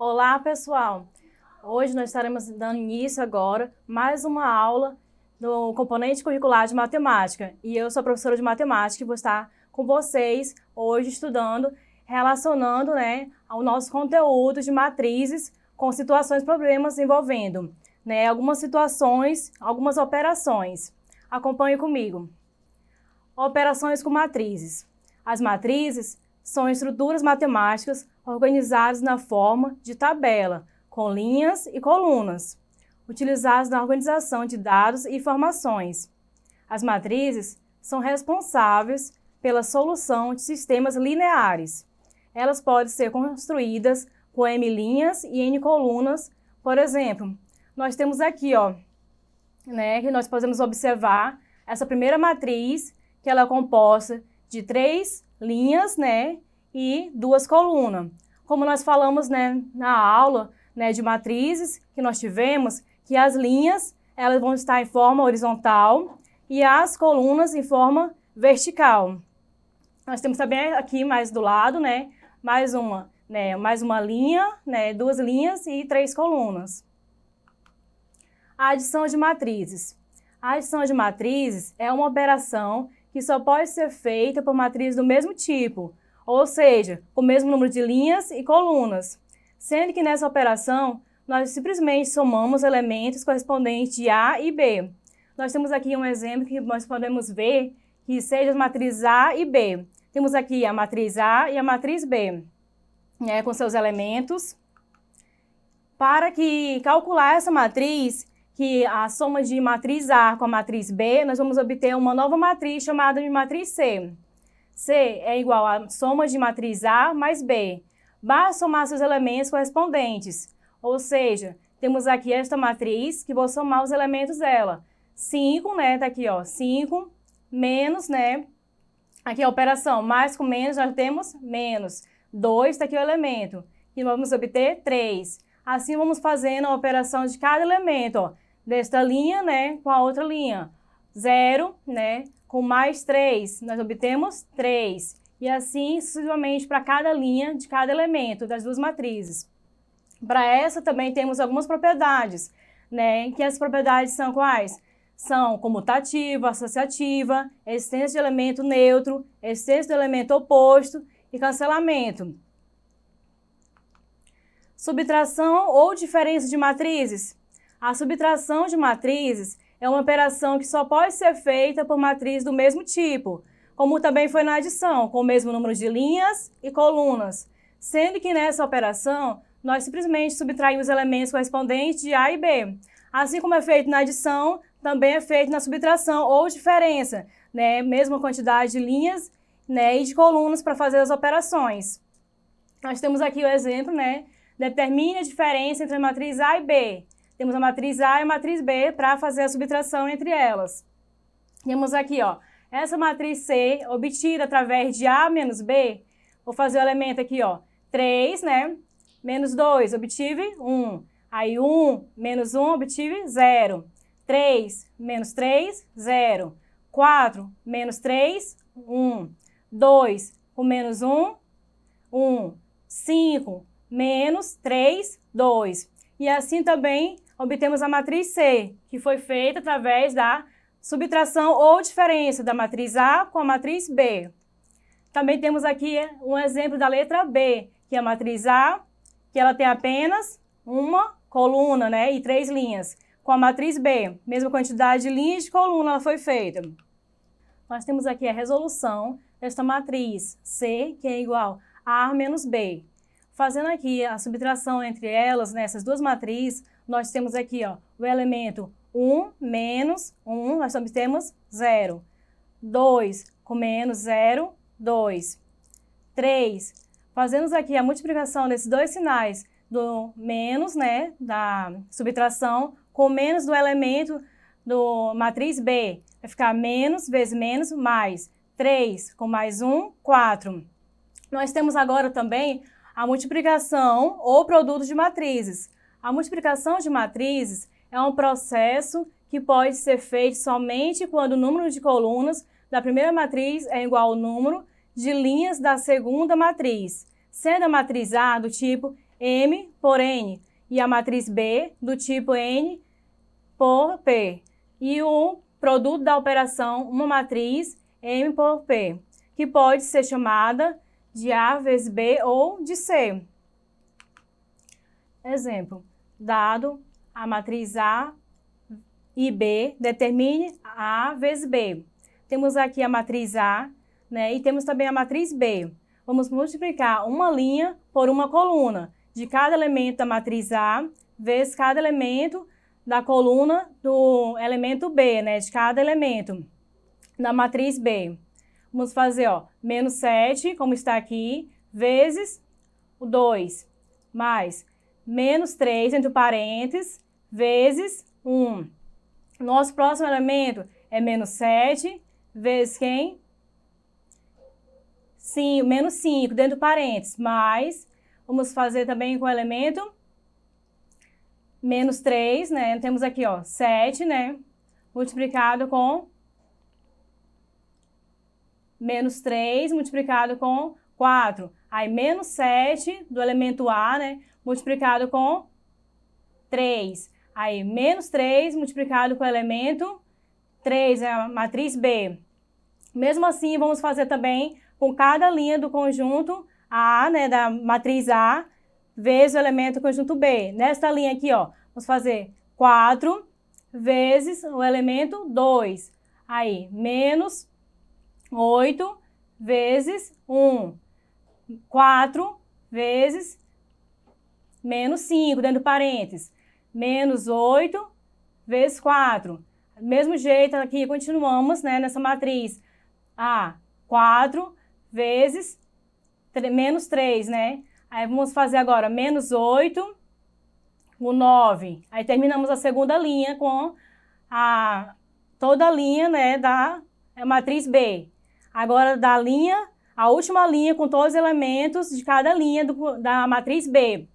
Olá, pessoal! Hoje nós estaremos dando início agora mais uma aula do componente curricular de matemática. E eu sou a professora de matemática e vou estar com vocês hoje estudando, relacionando o nosso conteúdo de matrizes com situações e problemas envolvendo algumas situações, algumas operações. Acompanhe comigo. Operações com matrizes. As matrizes são estruturas matemáticas organizadas na forma de tabela, com linhas e colunas, utilizadas na organização de dados e informações. As matrizes são responsáveis pela solução de sistemas lineares. Elas podem ser construídas com M linhas e N colunas. Por exemplo, nós temos aqui, que nós podemos observar essa primeira matriz, que ela é composta de 3 linhas, e 2 colunas. Como nós falamos, na aula, de matrizes que nós tivemos, que as linhas, elas vão estar em forma horizontal e as colunas em forma vertical. Nós temos também aqui mais do lado, mais uma linha, 2 linhas e 3 colunas. A adição de matrizes. A adição de matrizes é uma operação que só pode ser feita por matrizes do mesmo tipo, ou seja, com o mesmo número de linhas e colunas, sendo que nessa operação nós simplesmente somamos elementos correspondentes de A e B. Nós temos aqui um exemplo que nós podemos ver que seja as matrizes A e B. Temos aqui a matriz A e a matriz B, com seus elementos. Para calcular essa matriz, que a soma de matriz A com a matriz B, nós vamos obter uma nova matriz chamada de matriz C. C é igual a soma de matriz A mais B. Basta somar seus elementos correspondentes. Ou seja, temos aqui esta matriz, que vou somar os elementos dela. 5, tá aqui, 5, menos, aqui a operação, mais com menos, nós temos menos. 2, tá aqui o elemento, e vamos obter 3. Assim, vamos fazendo a operação de cada elemento, desta linha, com a outra linha. 0, com mais 3, nós obtemos 3. E assim, sucessivamente, para cada linha de cada elemento das duas matrizes. Para essa também temos algumas propriedades, que as propriedades são quais? São comutativa, associativa, existência de elemento neutro, existência do elemento oposto e cancelamento. Subtração ou diferença de matrizes. A subtração de matrizes é uma operação que só pode ser feita por matrizes do mesmo tipo, como também foi na adição, com o mesmo número de linhas e colunas, sendo que nessa operação nós simplesmente subtraímos os elementos correspondentes de A e B. Assim como é feito na adição, também é feito na subtração ou diferença, mesma quantidade de linhas e de colunas para fazer as operações. Nós temos aqui o exemplo, determine a diferença entre a matriz A e B. Temos a matriz A e a matriz B para fazer a subtração entre elas. Temos aqui, essa matriz C obtida através de A menos B. Vou fazer o elemento aqui, 3, menos 2, obtive 1. Aí 1 menos 1, obtive 0. 3 menos 3, 0. 4 menos 3, 1. 2 com menos 1, 1. 5 menos 3, 2. E assim também obtemos a matriz C, que foi feita através da subtração ou diferença da matriz A com a matriz B. Também temos aqui um exemplo da letra B, que é a matriz A, que ela tem apenas uma coluna, e 3 linhas. Com a matriz B, mesma quantidade de linhas de coluna ela foi feita. Nós temos aqui a resolução desta matriz C, que é igual a A menos B. Fazendo aqui a subtração entre elas, nessas duas matrizes, nós temos aqui o elemento 1 menos 1, nós obtemos 0. 2 com menos 0, 2. 3, fazemos aqui a multiplicação desses dois sinais, do menos, da subtração, com menos do elemento do matriz B. Vai ficar menos vezes menos, mais. 3 com mais 1, 4. Nós temos agora também a multiplicação ou produto de matrizes. A multiplicação de matrizes é um processo que pode ser feito somente quando o número de colunas da primeira matriz é igual ao número de linhas da segunda matriz, sendo a matriz A do tipo M por N. E a matriz B do tipo N por P. E o produto da operação, uma matriz M por P, que pode ser chamada de A vezes B ou de C. Exemplo, dado a matriz A e B, determine A vezes B. Temos aqui a matriz A, né, e temos também a matriz B. Vamos multiplicar uma linha por uma coluna de cada elemento da matriz A vezes cada elemento da coluna do elemento B, né, de cada elemento da matriz B. Vamos fazer, ó, menos 7, como está aqui, vezes o 2, mais menos 3, entre parênteses, vezes 1. Nosso próximo elemento é menos 7, vezes quem? Sim, menos 5, dentro parênteses, mais, vamos fazer também com o elemento menos 3, né? Temos aqui, ó, 7, né? Multiplicado com menos 3, multiplicado com 4. Aí, menos 7 do elemento A, né? Multiplicado com 3. Aí, menos 3 multiplicado com o elemento 3, é a matriz B. Mesmo assim, vamos fazer também com cada linha do conjunto A, né, da matriz A, vezes o elemento conjunto B. Nesta linha aqui, ó, vamos fazer 4 vezes o elemento 2. Aí, menos 8 vezes 1. 4 vezes menos 5, dentro do parênteses. Menos 8 vezes 4. Do mesmo jeito, aqui continuamos, né, nessa matriz. A, 4 vezes menos 3, né? Aí vamos fazer agora menos 8, o 9. Aí terminamos a segunda linha com toda a linha, né, da matriz B. Agora da linha, a última linha com todos os elementos de cada linha da matriz B.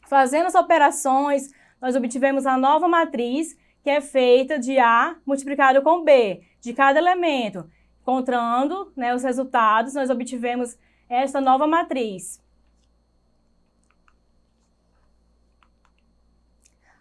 Fazendo as operações, nós obtivemos a nova matriz, que é feita de A multiplicado com B, de cada elemento. Encontrando, né, os resultados, nós obtivemos esta nova matriz.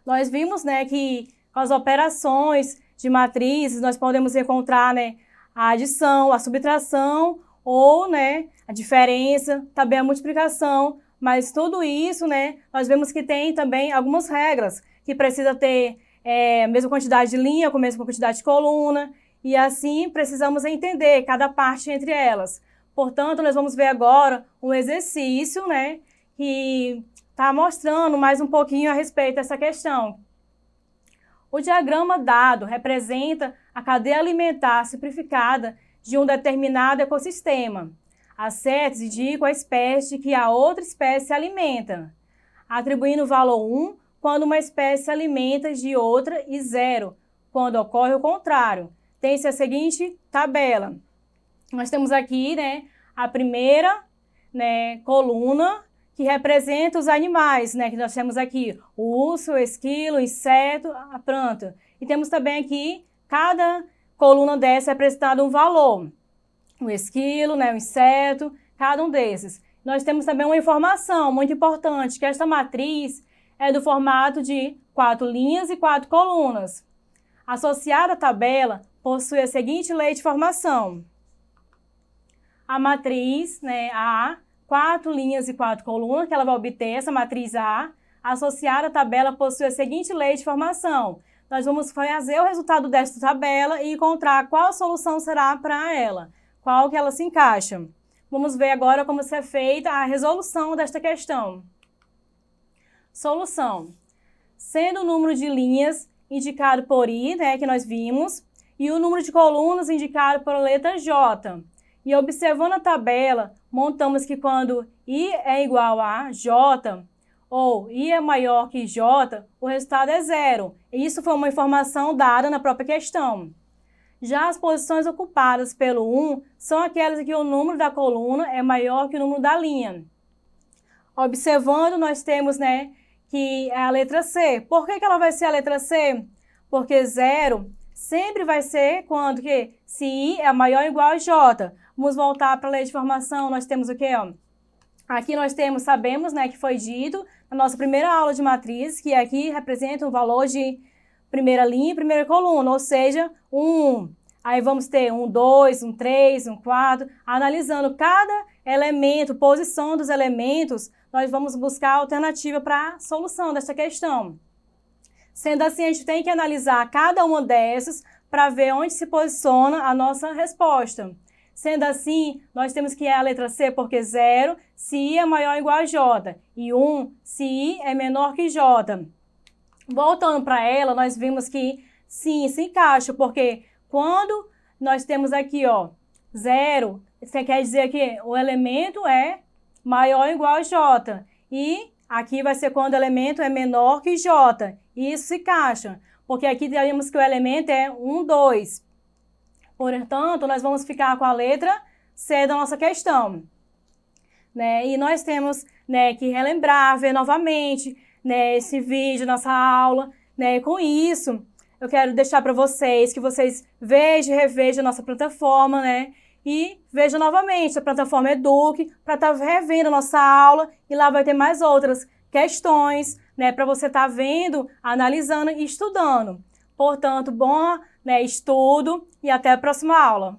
Nós vimos, né, que com as operações de matrizes, nós podemos encontrar, né, a adição, a subtração ou, né, a diferença, também a multiplicação. Mas tudo isso, né, nós vemos que tem também algumas regras, que precisa ter a mesma quantidade de linha com a mesma quantidade de coluna, e assim precisamos entender cada parte entre elas. Portanto, nós vamos ver agora um exercício, né, que está mostrando mais um pouquinho a respeito dessa questão. O diagrama dado representa a cadeia alimentar simplificada de um determinado ecossistema. As setas indicam a espécie de que a outra espécie se alimenta, atribuindo o valor 1 quando uma espécie se alimenta de outra e 0 quando ocorre o contrário. Tem-se a seguinte tabela. Nós temos aqui, né, a primeira, né, coluna que representa os animais, né, que nós temos aqui o urso, o esquilo, o inseto, a planta. E temos também aqui, cada coluna dessa representado um valor. O esquilo, né, o inseto, cada um desses. Nós temos também uma informação muito importante, que esta matriz é do formato de 4 linhas e 4 colunas. Associada à tabela, possui a seguinte lei de formação. A matriz, né, A, 4 linhas e 4 colunas, que ela vai obter essa matriz A, associada à tabela, possui a seguinte lei de formação. Nós vamos fazer o resultado desta tabela e encontrar qual solução será para ela, qual que ela se encaixa. Vamos ver agora como é feita a resolução desta questão. Solução. Sendo o número de linhas indicado por I, né, que nós vimos, e o número de colunas indicado pela letra J. E observando a tabela, montamos que quando I é igual a J, ou I é maior que J, o resultado é 0. Isso foi uma informação dada na própria questão. Já as posições ocupadas pelo 1 são aquelas em que o número da coluna é maior que o número da linha. Observando, nós temos, né, que é a letra C. Por que ela vai ser a letra C? Porque 0 sempre vai ser quando que se I é maior ou igual a J. Vamos voltar para a lei de formação, nós temos o quê? Ó? Aqui nós sabemos, né, que foi dito na nossa primeira aula de matrizes, que aqui representa um valor de primeira linha e primeira coluna, ou seja, 1. Aí vamos ter 1, 2, 1, 3, 1, 4. Analisando cada elemento, posição dos elementos, nós vamos buscar a alternativa para a solução dessa questão. Sendo assim, a gente tem que analisar cada uma dessas para ver onde se posiciona a nossa resposta. Sendo assim, nós temos que ir a letra C, porque 0, se I é maior ou igual a J, e 1, se I é menor que J. Voltando para ela, nós vimos que sim, se encaixa, porque quando nós temos aqui, ó, 0, você quer dizer que o elemento é maior ou igual a J, e aqui vai ser quando o elemento é menor que J, e isso se encaixa, porque aqui temos que o elemento é 1, 2. Portanto, nós vamos ficar com a letra C da nossa questão. Né? E nós temos, né, que relembrar, ver novamente, né, esse vídeo, nossa aula. Né? E com isso, eu quero deixar para vocês que vocês vejam e revejam a nossa plataforma, né? E vejam novamente a plataforma Eduque para estar revendo a nossa aula. E lá vai ter mais outras questões, né, para você estar vendo, analisando e estudando. Portanto, bom, né, estudo e até a próxima aula.